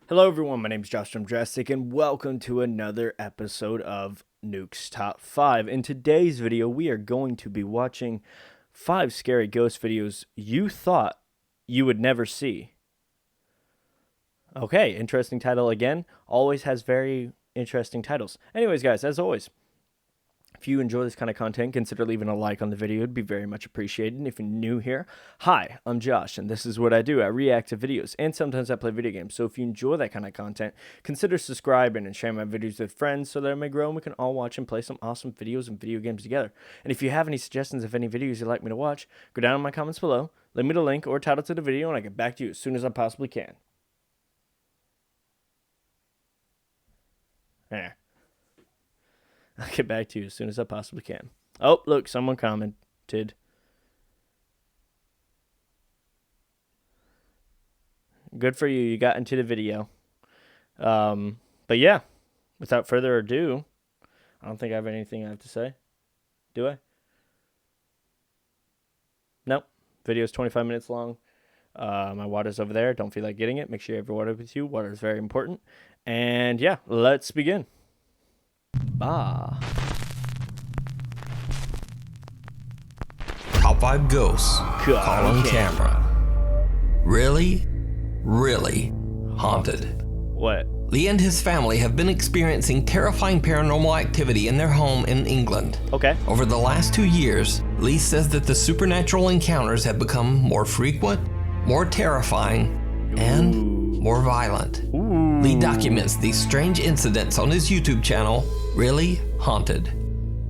Hello everyone, my name is JoshJrumJrastic and welcome to another episode of Nuke's Top 5. In today's video, we are going to be watching 5 scary ghost videos you thought you would never see. Okay, interesting title again. Always has very interesting titles. Anyways guys, as always, if you enjoy this kind of content, consider leaving a like on the video. It'd be very much appreciated. And if you're new here, hi, I'm Josh, and this is what I do. I react to videos, and sometimes I play video games. So if you enjoy that kind of content, consider subscribing and sharing my videos with friends so that I may grow and we can all watch and play some awesome videos and video games together. And if you have any suggestions of any videos you'd like me to watch, go down in my comments below, leave me the link or title to the video, and I'll get back to you as soon as I possibly can. There. I'll get back to you as soon as I possibly can. Oh, look, someone commented. Good for you. You got into the video. But yeah, without further ado, I don't think I have anything I have to say. Do I? Nope. Video is 25 minutes long. My water's over there. Don't feel like getting it. Make sure you have your water with you. Water is very important. And yeah, let's begin. Top 5 ghosts caught on camera. Really haunted. What? Lee and his family have been experiencing terrifying paranormal activity in their home in England. Okay. Over the last 2 years, Lee says that the supernatural encounters have become more frequent, more terrifying, and more violent. Lee documents these strange incidents on his YouTube channel, Really Haunted.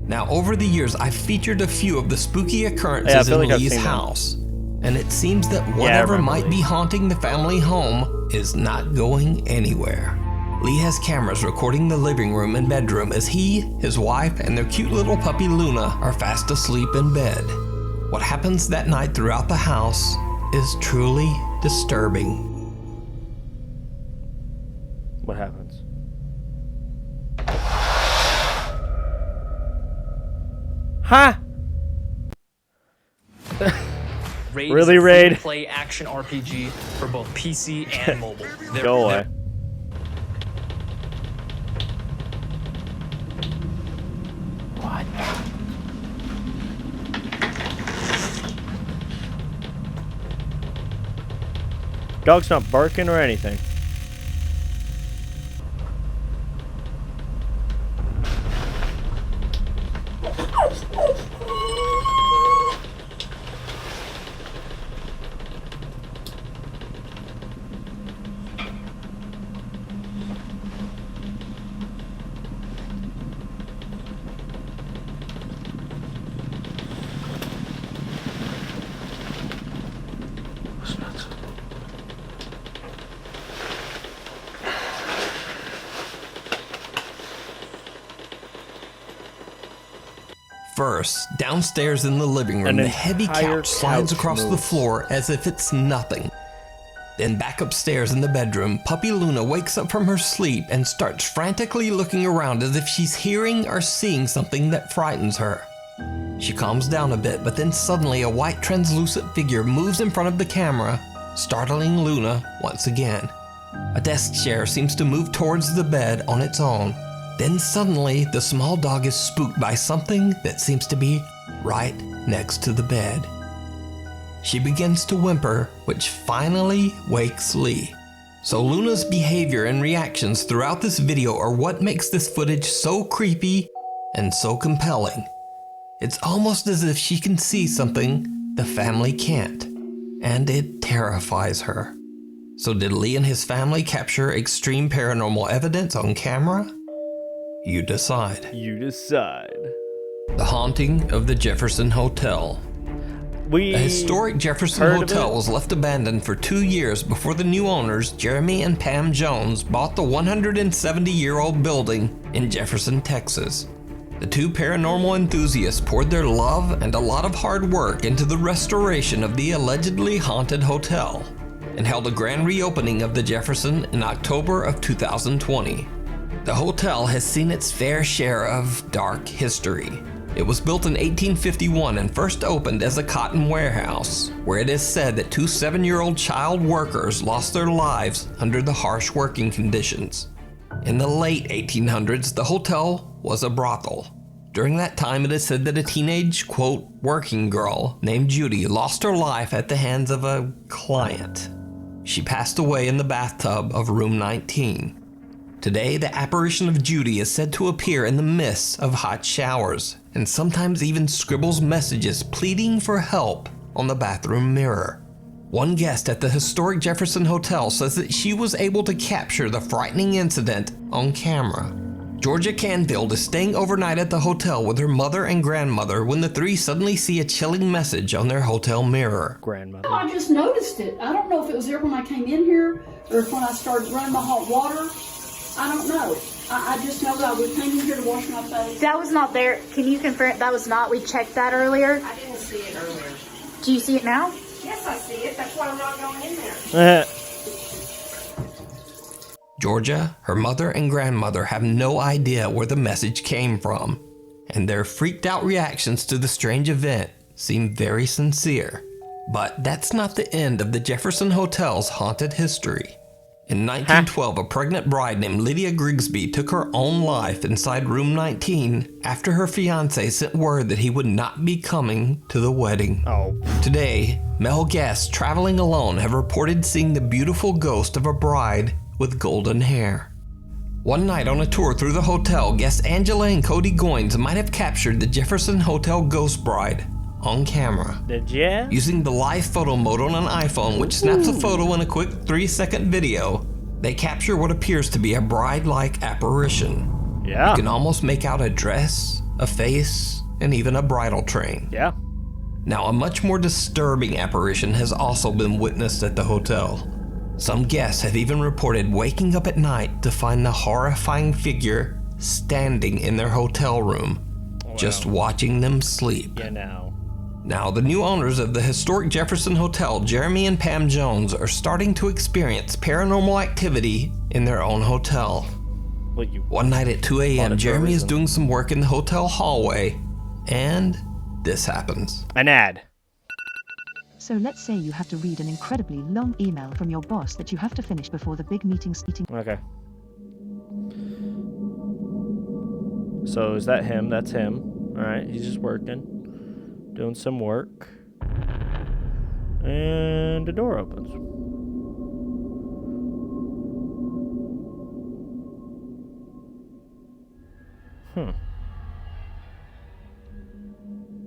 Now, over the years, I've featured a few of the spooky occurrences in Lee's house, and it seems that whatever might be haunting the family home is not going anywhere. Lee has cameras recording the living room and bedroom as he, his wife, and their cute little puppy Luna are fast asleep in bed. What happens that night throughout the house is truly disturbing. What happens? Ha! Raid Really, is a Raid? free-to-play action RPG for both PC and mobile. Go away. What? Dog's not barking or anything. First, downstairs in the living room, the heavy couch slides across the floor as if it's nothing. Then back upstairs in the bedroom, puppy Luna wakes up from her sleep and starts frantically looking around as if she's hearing or seeing something that frightens her. She calms down a bit, but then suddenly a white translucent figure moves in front of the camera, startling Luna once again. A desk chair seems to move towards the bed on its own. Then suddenly, the small dog is spooked by something that seems to be right next to the bed. She begins to whimper, which finally wakes Lee. So Luna's behavior and reactions throughout this video are what makes this footage so creepy and so compelling. It's almost as if she can see something the family can't, and it terrifies her. So did Lee and his family capture extreme paranormal evidence on camera? You decide. You decide. The Haunting of the Jefferson Hotel. The historic Jefferson Hotel was left abandoned for 2 years before the new owners, Jeremy and Pam Jones, bought the 170-year-old building in Jefferson, Texas. The two paranormal enthusiasts poured their love and a lot of hard work into the restoration of the allegedly haunted hotel and held a grand reopening of the Jefferson in October of 2020. The hotel has seen its fair share of dark history. It was built in 1851 and first opened as a cotton warehouse, where it is said that 2 7-year-old child workers lost their lives under the harsh working conditions. In the late 1800s, the hotel was a brothel. During that time, it is said that a teenage, quote, working girl named Judy lost her life at the hands of a client. She passed away in the bathtub of room 19. Today, the apparition of Judy is said to appear in the mists of hot showers, and sometimes even scribbles messages pleading for help on the bathroom mirror. One guest at the historic Jefferson Hotel says that she was able to capture the frightening incident on camera. Georgia Canfield is staying overnight at the hotel with her mother and grandmother when the three suddenly see a chilling message on their hotel mirror. Grandmother. I just noticed it. I don't know if it was there when I came in here or if when I started running my hot water. I don't know. I just know that I was came in here to wash my face. That was not there. Can you confirm that was not? We checked that earlier. I didn't see it earlier. Do you see it now? Yes, I see it. That's why I'm not going in there. Georgia, her mother, and grandmother have no idea where the message came from, and their freaked out reactions to the strange event seem very sincere. But that's not the end of the Jefferson Hotel's haunted history. In 1912, a pregnant bride named Lydia Grigsby took her own life inside room 19 after her fiancé sent word that he would not be coming to the wedding. Oh. Today, male guests traveling alone have reported seeing the beautiful ghost of a bride with golden hair. One night on a tour through the hotel, guests Angela and Cody Goins might have captured the Jefferson Hotel ghost bride on camera. Did ya? Using the live photo mode on an iPhone, which snaps a photo in a quick 3-second video, they capture what appears to be a bride-like apparition. Yeah. You can almost make out a dress, a face, and even a bridal train. Yeah. Now, a much more disturbing apparition has also been witnessed at the hotel. Some guests have even reported waking up at night to find the horrifying figure standing in their hotel room, just watching them sleep. Yeah, Now, the new owners of the historic Jefferson Hotel, Jeremy and Pam Jones, are starting to experience paranormal activity in their own hotel. One night at 2 a.m., Jeremy is doing some work in the hotel hallway, and this happens. An ad. So let's say you have to read an incredibly long email from your boss that you have to finish before the big meeting. Okay. So is that him? That's him. All right, he's just working. Doing some work. And the door opens.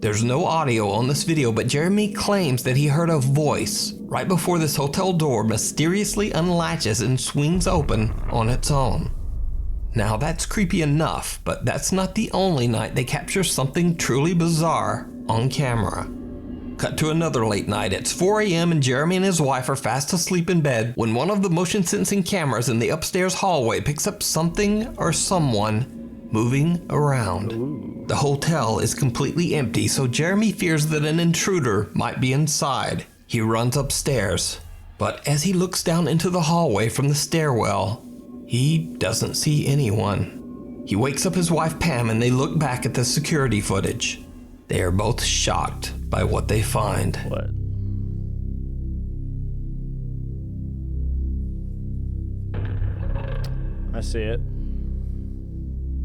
There's no audio on this video, but Jeremy claims that he heard a voice right before this hotel door mysteriously unlatches and swings open on its own. Now that's creepy enough, but that's not the only night they capture something truly bizarre on camera. Cut to another late night. It's 4 a.m. and Jeremy and his wife are fast asleep in bed when one of the motion sensing cameras in the upstairs hallway picks up something or someone moving around. Ooh. The hotel is completely empty, so Jeremy fears that an intruder might be inside. He runs upstairs, but as he looks down into the hallway from the stairwell, he doesn't see anyone. He wakes up his wife Pam and they look back at the security footage. They are both shocked by what they find. What? I see it.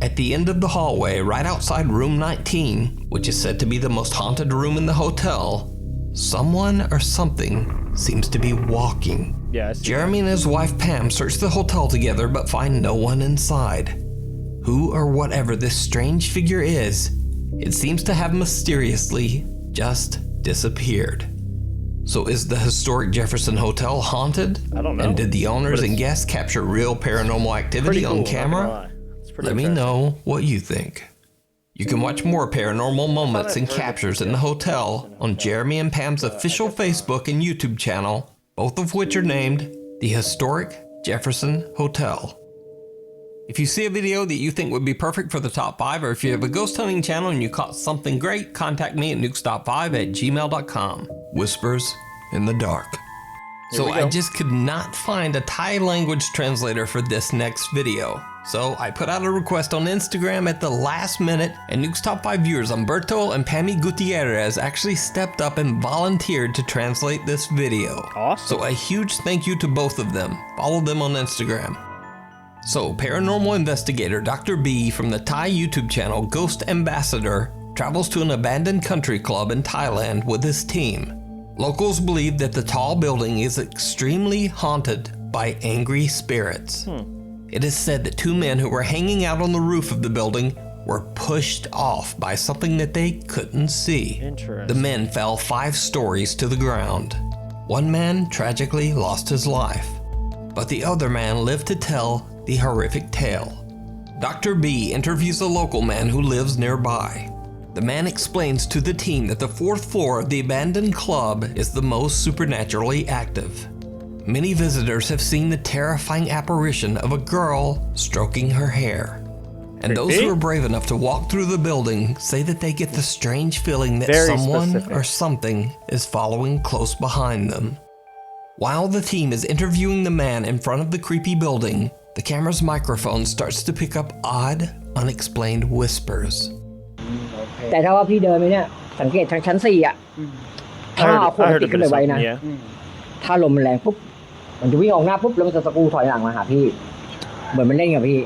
At the end of the hallway, right outside room 19, which is said to be the most haunted room in the hotel, someone or something seems to be walking. Yeah, I see. Jeremy and his wife Pam search the hotel together but find no one inside. Who or whatever this strange figure is, it seems to have mysteriously just disappeared. So is the historic Jefferson Hotel haunted? I don't know. And did the owners and guests capture real paranormal activity on camera? Let me know what you think. You can watch more paranormal moments and captures in the hotel on Jeremy and Pam's official Facebook and YouTube channel, both of which are named The Historic Jefferson Hotel. If you see a video that you think would be perfect for the top 5, or if you have a ghost hunting channel and you caught something great, contact me at nukestop5@gmail.com. Whispers in the dark. So I just could not find a Thai language translator for this next video. So I put out a request on Instagram at the last minute, and Nuke's top 5 viewers Umberto and Pammy Gutierrez actually stepped up and volunteered to translate this video. Awesome. So a huge thank you to both of them. Follow them on Instagram. So paranormal investigator Dr. B from the Thai YouTube channel Ghost Ambassador travels to an abandoned country club in Thailand with his team. Locals believe that the tall building is extremely haunted by angry spirits. It is said that 2 men who were hanging out on the roof of the building were pushed off by something that they couldn't see. Interesting. The men fell 5 stories to the ground. 1 man tragically lost his life, but the other man lived to tell the horrific tale. Dr. B interviews a local man who lives nearby. The man explains to the team that the 4th floor of the abandoned club is the most supernaturally active. Many visitors have seen the terrifying apparition of a girl stroking her hair. And those who are brave enough to walk through the building say that they get the strange feeling that someone or something is following close behind them. While the team is interviewing the man in front of the creepy building, the camera's microphone starts to pick up odd, unexplained whispers. แต่ถ้าว่าพี่เดินไปเนี่ยสังเกตทางชั้น4อ่ะถ้าเอาคนติดขึ้นไปไว้นะถ้าลมมันแรงปุ๊บมันจะวิ่งออกหน้าปุ๊บแล้วมันจะตะกูถอยหลังมาหาพี่เหมือนมันเล่นกับพี่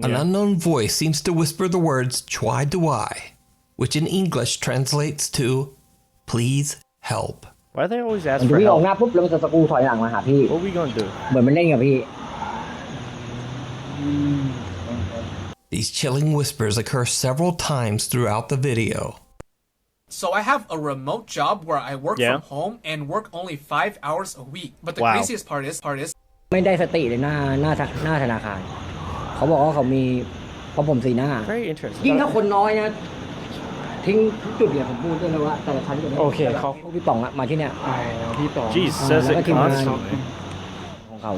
An unknown voice seems to whisper the words "Chwai Duai," which in English translates to "Please help." Why do they always ask มันจะ for วิ่งออก help? หน้าปุ๊บแล้วมันจะตะกูถอยหลังมาหาพี่ What are we gonna do? เหมือนมันเล่นกับพี่ These chilling whispers occur several times throughout the video. So I have a remote job where I work Yeah. from home and work only 5 hours a week. But the Wow. craziest part is ไม่ได้สติเลยหน้าธนาคารเขาบอกว่าเขามีเพราะผมสีหน้า Very interesting. ยิ่งถ้าคนน้อยนะทิ้งทุกจุดเนี่ยผมพูดด้วยนะว่าแต่ละชั้นจะไม่ โอเคเขา พี่ป๋องอะมาที่เนี่ย พี่ต่อ Jeez, says แล้วก็ it ทีมงาน constantly. ของเขา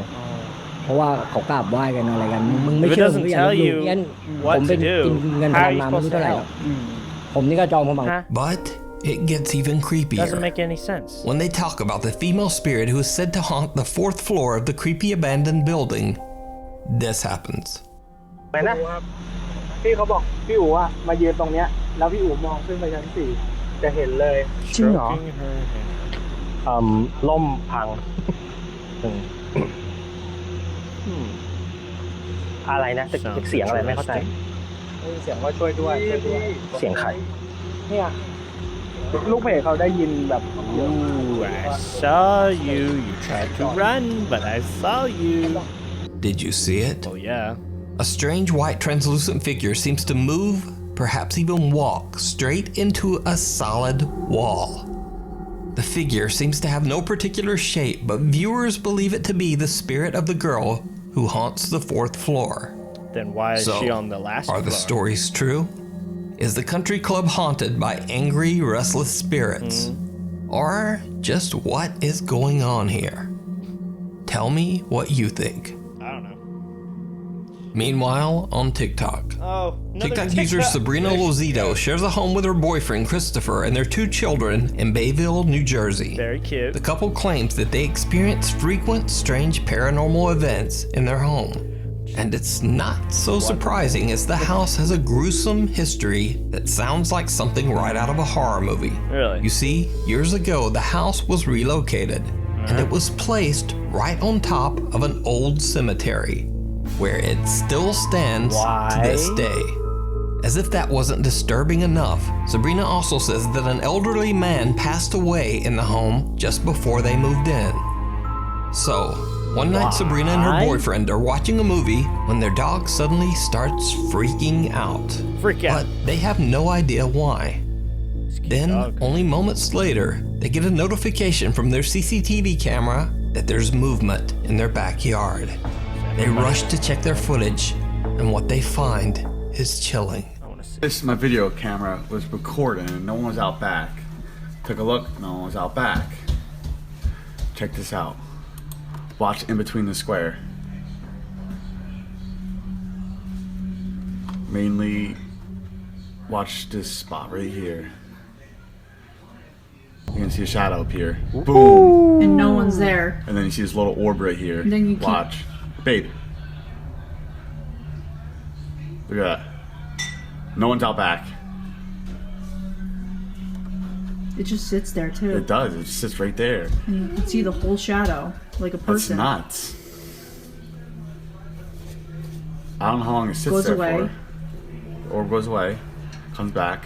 เพราะว่าเขากราบไหว้กันอะไรกันมึงไม่ If it เชื่อ doesn't มึงอย่า tell ลบหลู่ you งั้น what ผมเป็น to do, กินเงินพ how นั are น you มาไม่รู้ supposed เท่า to ไหร่หรอก help? ผมนี่ก็จองผมเอา But it gets even Doesn't creepier make any sense. when they talk about the female spirit who is said to haunt the 4th floor of the creepy abandoned building. This happens. ไปนะพี่เขาบอกพี่อู๋อะมายืนตรงเนี้ยแล้วพี่อู๋มองขึ้นไปชั้น4จะเห็นเลยจริงเหรอ Stroking her hair. ล่มพัง อะไรนะจะเสียงอะไรไม่เข้าใจเสียงว่าช่วยด้วยเสียงใครเนี่ยลูกเพจเขาได้ยินแบบ Ooh, I saw you. You tried to run, but I saw you. Did you see it? Oh yeah. A strange white translucent figure seems to move, perhaps even walk, straight into a solid wall. The figure seems to have no particular shape, but viewers believe it to be the spirit of the girl who haunts the 4th floor. Then why is So, she on the last are the floor? stories true? Is the country club haunted by angry, restless spirits? Or just what is going on here? Tell me what you think. I don't know. Meanwhile, on TikTok. Oh, TikTok user Sabrina Lozito shares a home with her boyfriend Christopher and their 2 children in Bayville, New Jersey. Very cute. The couple claims that they experience frequent strange paranormal events in their home. And it's not so surprising as the house has a gruesome history that sounds like something right out of a horror movie. Really? You see, years ago the house was relocated and it was placed right on top of an old cemetery, where it still stands to this day. As if that wasn't disturbing enough, Sabrina also says that an elderly man passed away in the home just before they moved in. So, one night Sabrina and her boyfriend are watching a movie when their dog suddenly starts freaking out. Freak out. But they have no idea why. Then, only moments later, they get a notification from their CCTV camera that there's movement in their backyard. They rush to check their footage, and what they find is chilling. This my video camera was recording and no one was out back. Took a look, no one was out back. Check this out. Watch in between the square. Mainly watch this spot right here. You can see a shadow appear. Boom. And no one's there. And then you see this little orb right here. And then you watch. Babe. Look at that. No one's out back. It just sits there too. It does. It just sits right there. And you can see the whole shadow, like a person. That's nuts. I don't know how long it sits goes there away. for. Orb goes away. Comes back.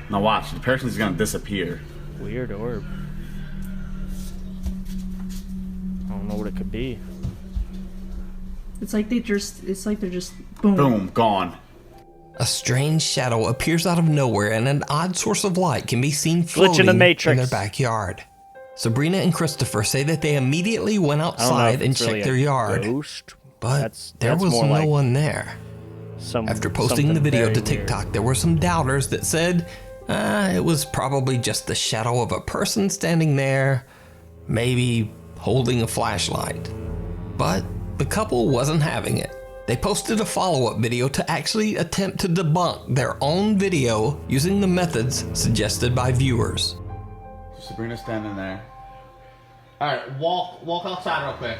Now watch. The person's gonna disappear. Weird orb. I don't know what it could be. It's like they're just boom. Boom, gone. A strange shadow appears out of nowhere and an odd source of light can be seen floating in the Matrix. in their backyard. Sabrina and Christopher say that they immediately went outside and checked their yard. Ghost. But there was no one there. After posting the video to TikTok, there were some doubters that said it was probably just the shadow of a person standing there, maybe holding a flashlight. But the couple wasn't having it. They posted a follow-up video to actually attempt to debunk their own video using the methods suggested by viewers. Sabrina's standing there. Alright, walk outside real quick.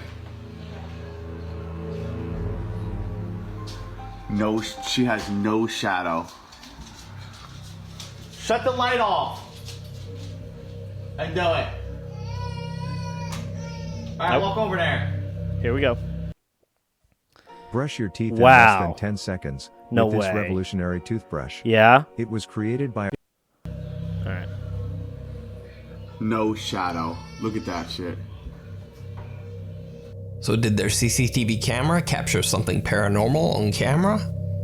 No, she has no shadow. Shut the light off. And do it. Alright, walk over there. Here we go. Brush your teeth in Wow. less than 10 seconds No with this way. revolutionary toothbrush. Yeah? It was created by... Alright. No shadow. Look at that shit. So did their CCTV camera capture something paranormal on camera?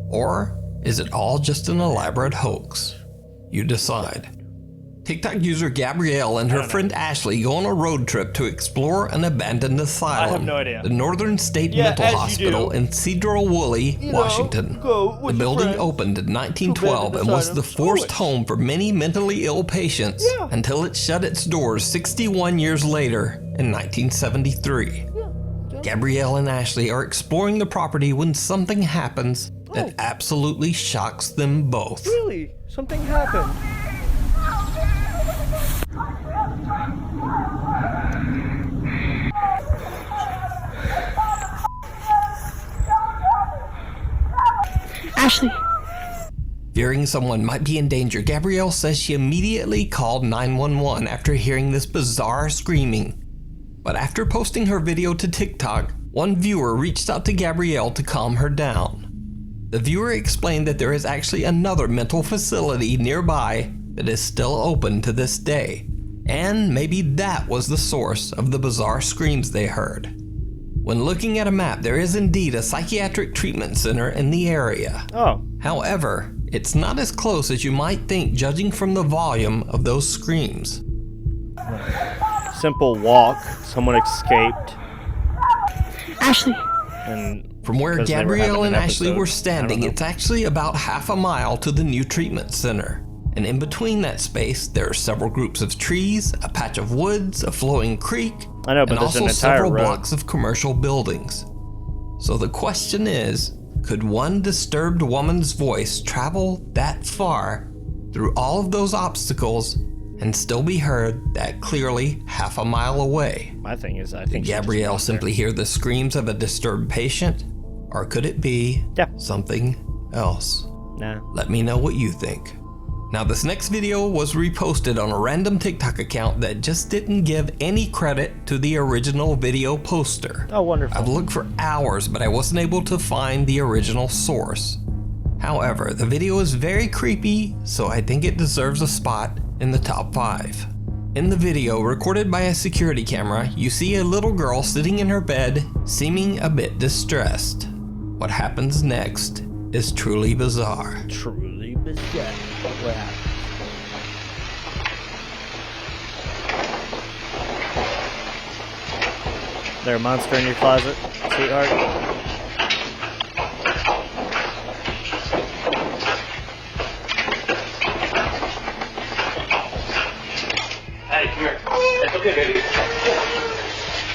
Or is it all just an elaborate hoax? You decide. TikTok user Gabrielle and her friend Ashley go on a road trip to explore an abandoned asylum. I have no idea. The Northern State Mental Hospital in Cedar Woolley, Washington. The building opened in 1912 and was the forced home for many mentally ill patients until it shut its doors 61 years later in 1973. Gabrielle and Ashley are exploring the property when something happens that absolutely shocks them both. Really? Something happened. Ashley. Fearing someone might be in danger, Gabrielle says she immediately called 911 after hearing this bizarre screaming. But after posting her video to TikTok, one viewer reached out to Gabrielle to calm her down. The viewer explained that there is actually another mental facility nearby that is still open to this day, and maybe that was the source of the bizarre screams they heard. When looking at a map, there is indeed a psychiatric treatment center in the area. However, it's not as close as you might think judging from the volume of those screams. Simple walk. Someone escaped. Ashley. And from where Gabrielle and Ashley were standing, it's actually about half a mile to the new treatment center. And in between that space, there are several groups of trees, a patch of woods, a flowing creek, I know, but and there's also an entire several road. blocks of commercial buildings. So the question is, could one disturbed woman's voice travel that far through all of those obstacles and still be heard that clearly half a mile away? My thing is, I think Did Gabrielle simply hear the screams of a disturbed patient? Or could it be something else? Nah. Let me know what you think. Now, this next video was reposted on a random TikTok account that just didn't give any credit to the original video poster. Oh, wonderful. I've looked for hours, but I wasn't able to find the original source. However, the video is very creepy, so I think it deserves a spot in the top 5. In the video, recorded by a security camera, you see a little girl sitting in her bed, seeming a bit distressed. What happens next is truly bizarre. Truly bizarre. What happened? There a monster in your closet, sweetheart? Hey, come here. It's okay, baby.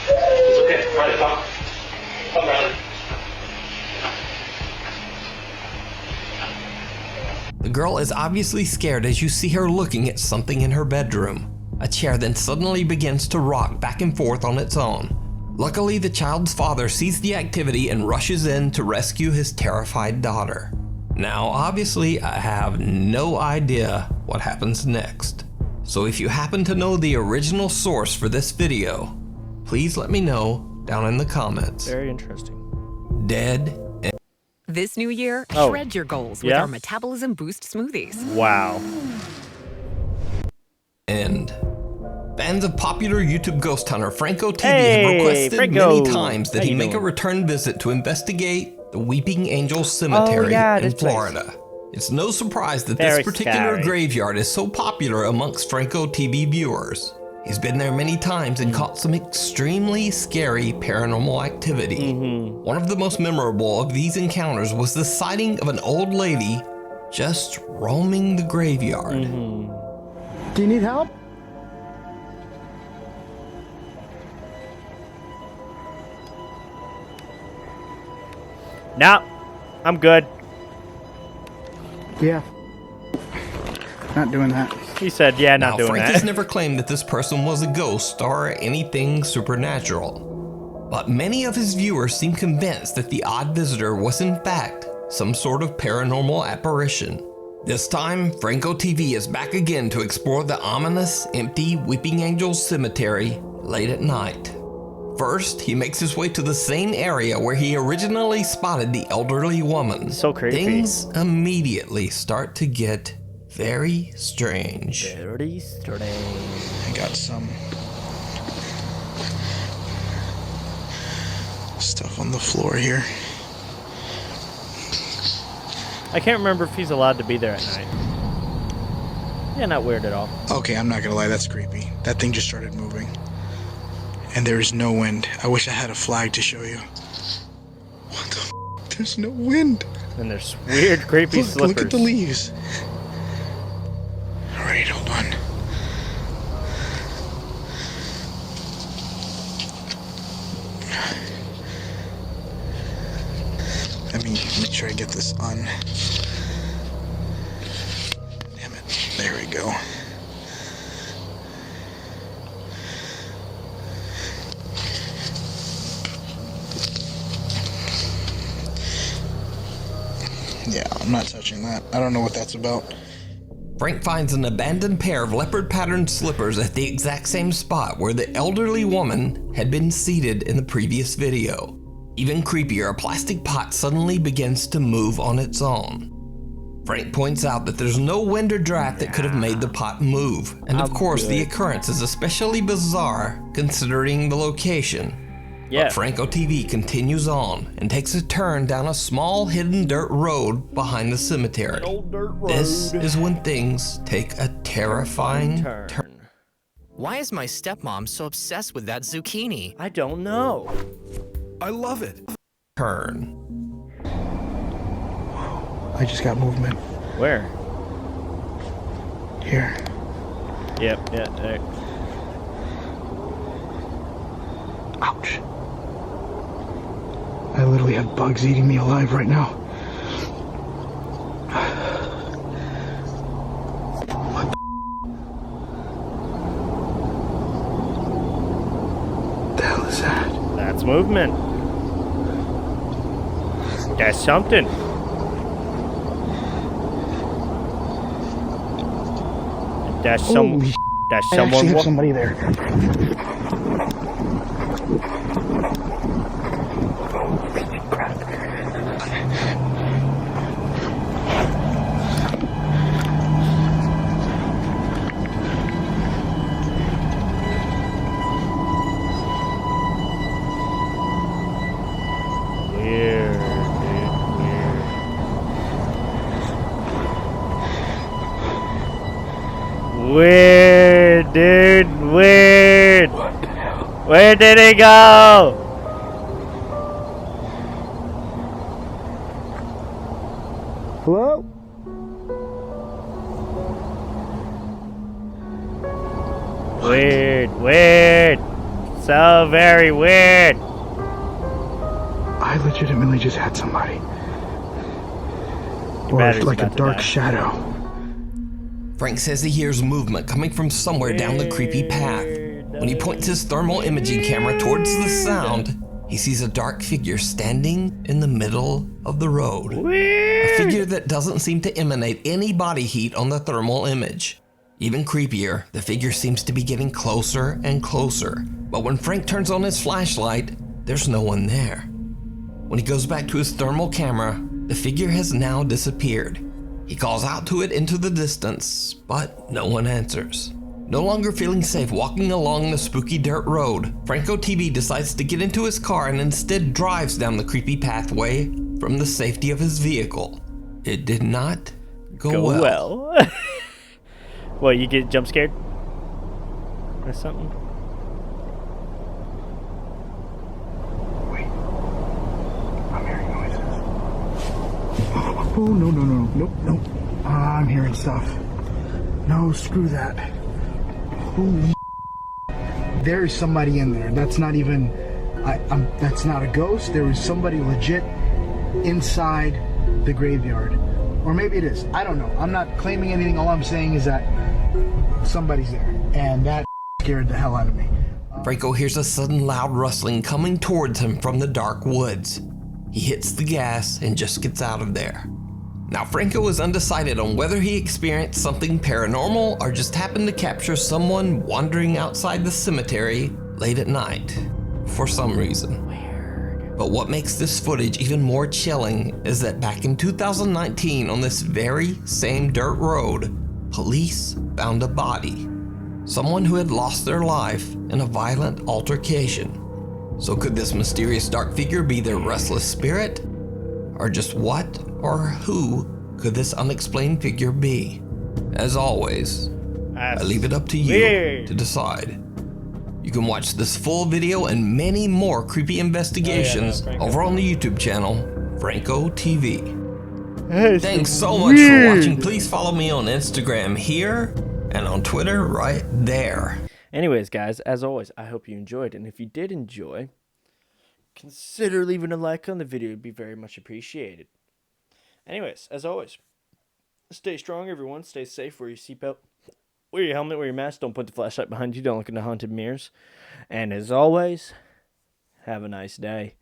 It's okay. Try to talk. Come around. The girl is obviously scared as you see her looking at something in her bedroom. A chair then suddenly begins to rock back and forth on its own. Luckily, the child's father sees the activity and rushes in to rescue his terrified daughter. Now, obviously, I have no idea what happens next. So if you happen to know the original source for this video, please let me know down in the comments. Very interesting. Dead. This new year, shred your goals with our Metabolism Boost smoothies. Wow. End. Fans of popular YouTube ghost hunter Franco TV have requested many times that he make a return visit to investigate the Weeping Angel Cemetery in Florida. It's no surprise that this particular graveyard is so popular amongst Franco TV viewers. He's been there many times and caught some extremely scary paranormal activity. One of the most memorable of these encounters was the sighting of an old lady just roaming the graveyard. Do you need help? Nah, I'm good. Yeah. Not doing that. He said, yeah, not doing Frank that. has never claimed that this person was a ghost or anything supernatural. But many of his viewers seem convinced that the odd visitor was in fact some sort of paranormal apparition. This time, Franco TV is back again to explore the ominous, empty Weeping Angel Cemetery late at night. First, he makes his way to the same area where he originally spotted the elderly woman. So creepy. Things immediately start to get very strange. Very strange. I got some stuff on the floor here. I can't remember if he's allowed to be there at night. Yeah, not weird at all. Okay, I'm not gonna lie, that's creepy. That thing just started moving. And there is no wind. I wish I had a flag to show you. What the f? There's no wind. And there's weird, creepy slippers. Look at the leaves. Alright, hold on. Let me make sure I get this on. Damn it. There we go. Yeah, I'm not touching that. I don't know what that's about. Frank finds an abandoned pair of leopard-patterned slippers at the exact same spot where the elderly woman had been seated in the previous video. Even creepier, a plastic pot suddenly begins to move on its own. Frank points out that there's no wind or draft that could have made the pot move, and of course the occurrence is especially bizarre considering the location. But Franco TV continues on and takes a turn down a small hidden dirt road behind the cemetery. This is when things take a terrifying turn. Why is my stepmom so obsessed with that zucchini? I don't know. I love it. Turn. I just got movement. Where? Here. Yep, yeah, there. Ouch. I literally have bugs eating me alive right now. What the hell is that? That's movement. That's something. That's some. That's I someone. actually have somebody there. Weird, dude. Weird. What the hell? Where did he go? Hello? Weird, weird. So very weird. I legitimately just had somebody. Or like a dark shadow. Frank says he hears movement coming from somewhere down the creepy path. When he points his thermal imaging camera towards the sound, he sees a dark figure standing in the middle of the road. A figure that doesn't seem to emanate any body heat on the thermal image. Even creepier, the figure seems to be getting closer and closer. But when Frank turns on his flashlight, there's no one there. When he goes back to his thermal camera, the figure has now disappeared. He calls out to it into the distance, but no one answers. No longer feeling safe walking along the spooky dirt road, Franco TV decides to get into his car and instead drives down the creepy pathway from the safety of his vehicle. It did not go well. What, you get jump scared? Or something? Wait. I'm hearing noises. Oh, no. Nope. I'm hearing stuff. No, screw that. Holy there is somebody in there. That's not even that's not a ghost. There is somebody legit inside the graveyard. Or maybe it is. I don't know. I'm not claiming anything. All I'm saying is that somebody's there. And that scared the hell out of me. Franco hears a sudden loud rustling coming towards him from the dark woods. He hits the gas and just gets out of there. Now, Franco is undecided on whether he experienced something paranormal or just happened to capture someone wandering outside the cemetery late at night for some reason. Weird. But what makes this footage even more chilling is that back in 2019 on this very same dirt road, police found a body. Someone who had lost their life in a violent altercation. So could this mysterious dark figure be their restless spirit? Or just what or who could this unexplained figure be? As always, I leave it up to you to decide. You can watch this full video and many more creepy investigations over on the YouTube channel, Franco TV. Thanks so much for watching. Please follow me on Instagram here and on Twitter right there. Anyways, guys, as always, I hope you enjoyed. And if you did enjoy, consider leaving a like on the video. It'd be very much appreciated. Anyways, as always, stay strong, everyone. Stay safe. Wear your seatbelt. Wear your helmet. Wear your mask. Don't put the flashlight behind you. Don't look in the haunted mirrors. And as always, have a nice day.